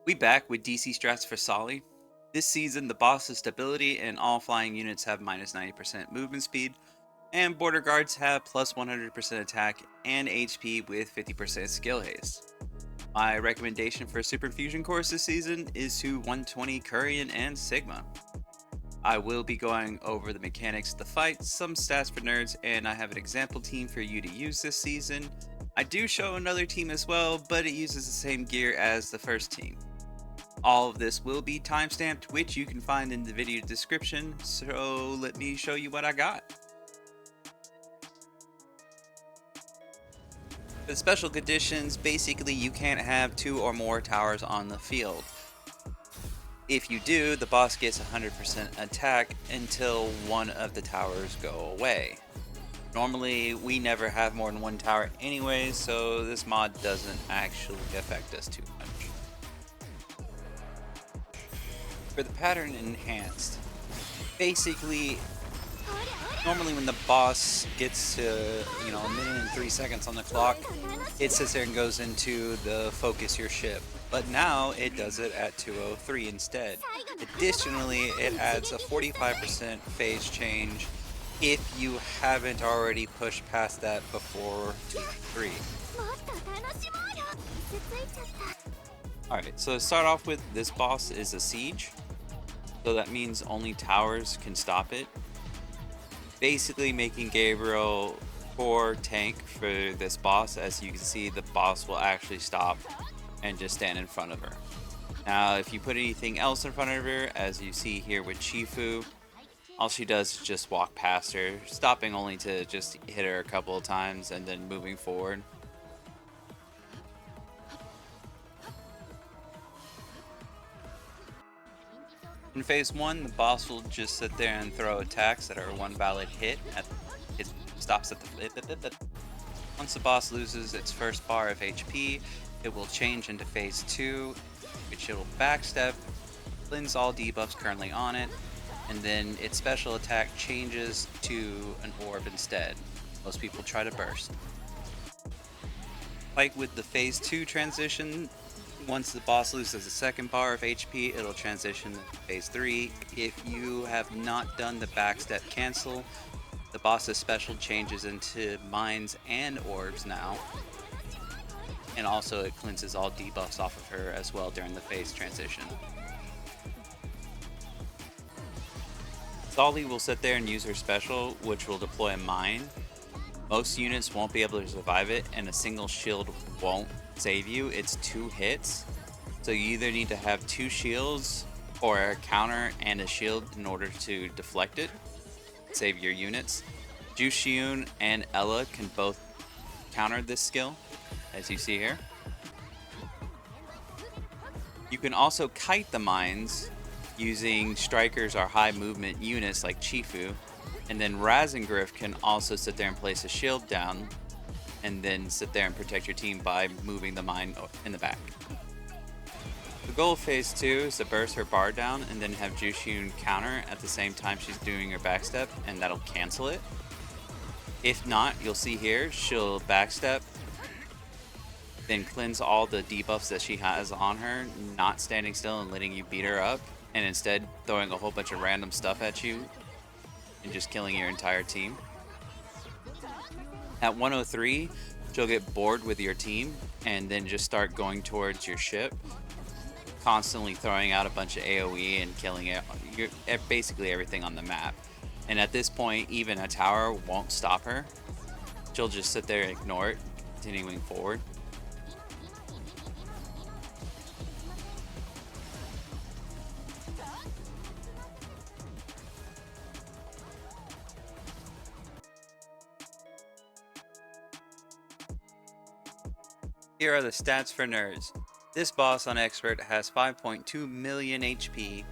We back with DC strats for Solly. This season, the boss is stability, and all flying units have minus 90% movement speed, and border guards have plus 100% attack and HP with 50% skill haste. My recommendation for Super Fusion course this season is to 120 Curain and Sigma. I will be going over the mechanics of the fight, some stats for nerds, and I have an example team for you to use this season. I do show another team as well, but it uses the same gear as the first team. All of this will be timestamped, which you can find in the video description, so let me show you what I got. For the special conditions, basically you can't have 2 or more towers on the field. If you do, the boss gets 100% attack until one of the towers go away. Normally, we never have more than one tower anyway, so this mod doesn't actually affect us too much. For the pattern enhanced, basically, normally when the boss gets to, a minute and 3 seconds on the clock, it sits there and goes into the focus your ship. But now it does it at 2:03 instead. Additionally, it adds a 45% phase change if you haven't already pushed past that before 2:03. Alright, so to start off with, this boss is a siege. So that means only towers can stop it. Basically making Gabriel core tank for this boss. As you can see, the boss will actually stop and just stand in front of her. Now, if you put anything else in front of her, as you see here with Chifu, all she does is just walk past her, stopping only to just hit her a couple of times and then moving forward. In phase 1, the boss will just sit there and throw attacks that are one valid hit. It stops at the... Once the boss loses its first bar of HP, it will change into phase 2, which it will backstep, cleanse all debuffs currently on it, and then its special attack changes to an orb instead. Most people try to burst. Like with the phase 2 transition, once the boss loses the second bar of HP, it'll transition to phase 3. If you have not done the backstep cancel, the boss's special changes into mines and orbs now. And also it cleanses all debuffs off of her as well during the phase transition. Solly will sit there and use her special, which will deploy a mine. Most units won't be able to survive it, and a single shield won't save you. It's 2 hits, so you either need to have 2 shields or a counter and a shield in order to deflect it, save your units. Jushiun and Ella can both counter this skill, as you see here. You can also kite the mines using strikers or high movement units like Chifu, and then Razengriff can also sit there and place a shield down and then sit there and protect your team by moving the mine in the back. The goal of phase 2 is to burst her bar down and then have Jushiun counter at the same time she's doing her backstep, and that'll cancel it. If not, you'll see here, she'll backstep, then cleanse all the debuffs that she has on her, not standing still and letting you beat her up, and instead throwing a whole bunch of random stuff at you and just killing your entire team. At 103, she'll get bored with your team and then just start going towards your ship, constantly throwing out a bunch of AoE and killing basically everything on the map. And at this point, even a tower won't stop her. She'll just sit there and ignore it, continuing forward. Here are the stats for nerds. This boss on Expert has 5.2 million HP,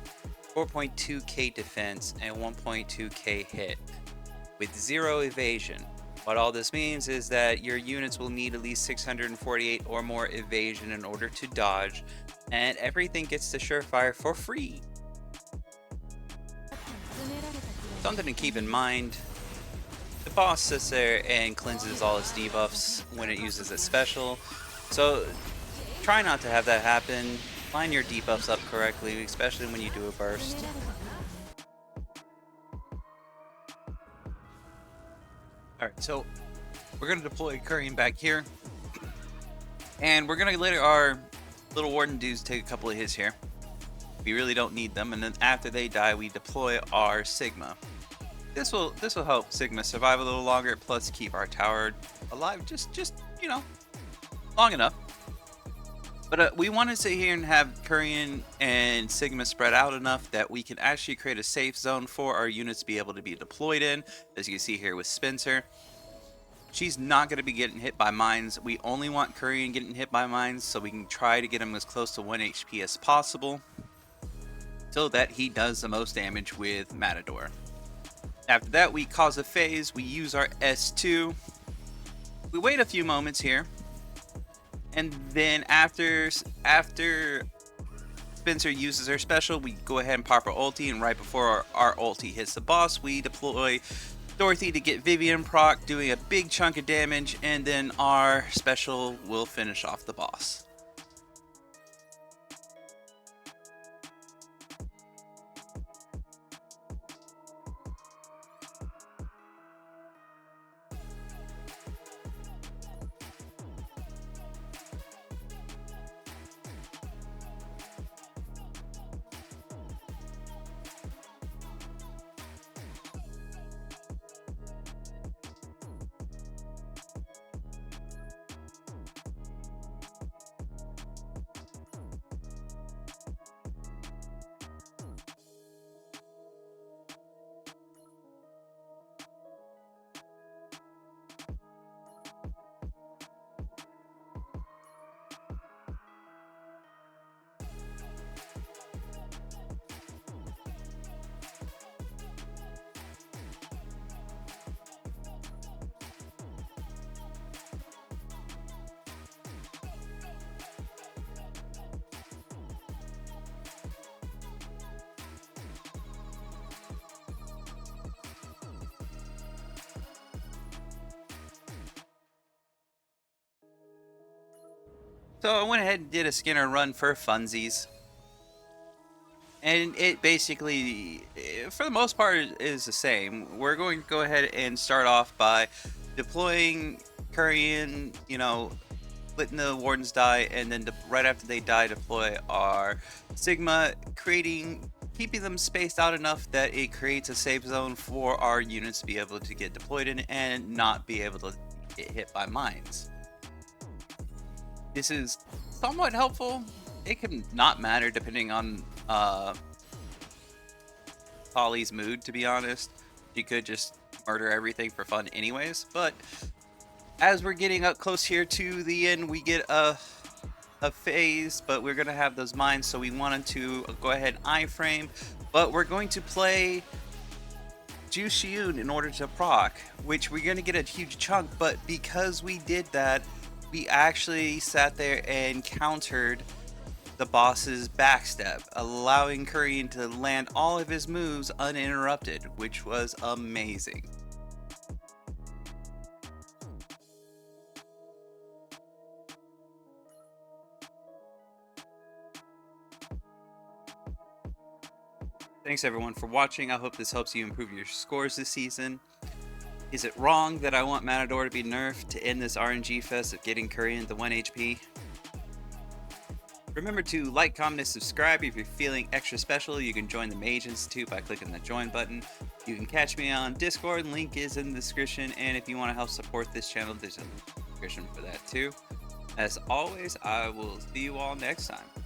4.2k defense, and 1.2k hit, with 0 evasion. What all this means is that your units will need at least 648 or more evasion in order to dodge, and everything gets to Surefire for free. Something to keep in mind, the boss sits there and cleanses all its debuffs when it uses its special, so try not to have that happen. line your debuffs up correctly, especially when you do a burst. Alright, so we're going to deploy Curain back here. And we're going to let our little Warden dudes take a couple of hits here. We really don't need them. And then after they die, we deploy our Sigma. This will help Sigma survive a little longer, plus keep our tower alive just you know, long enough. But we want to sit here and have Curain and Sigma spread out enough that we can actually create a safe zone for our units to be able to be deployed in. As you can see here with Spencer, she's not going to be getting hit by mines. We only want Curain getting hit by mines so we can try to get him as close to 1 HP as possible so that he does the most damage with Matador. After that, we cause a phase, we use our S2, we wait a few moments here, and then after Spencer uses her special, we go ahead and pop our ulti, and right before our ulti hits the boss, we deploy Dorothy to get Vivian proc, doing a big chunk of damage, and then our special will finish off the boss. So I went ahead and did a Skinner run for funsies. And it basically, for the most part, is the same. We're going to go ahead and start off by deploying Curain, you know, letting the Wardens die, and then right after they die, deploy our Sigma, keeping them spaced out enough that it creates a safe zone for our units to be able to get deployed in and not be able to get hit by mines. This is somewhat helpful. It can not matter depending on Holly's mood, to be honest. She could just murder everything for fun anyways, but as we're getting up close here to the end, we get a phase, but we're going to have those mines, so we wanted to go ahead and iframe, but we're going to play Jushiun in order to proc, which we're going to get a huge chunk, but because we did that, we actually sat there and countered the boss's backstep, allowing Curain to land all of his moves uninterrupted, which was amazing. Thanks everyone for watching. I hope this helps you improve your scores this season. Is it wrong that I want Matador to be nerfed to end this RNG fest of getting Curain to 1 HP? Remember to like, comment, and subscribe. If you're feeling extra special, you can join the Mage Institute by clicking the join button. You can catch me on Discord, link is in the description, and if you want to help support this channel, there's a description for that too. As always, I will see you all next time.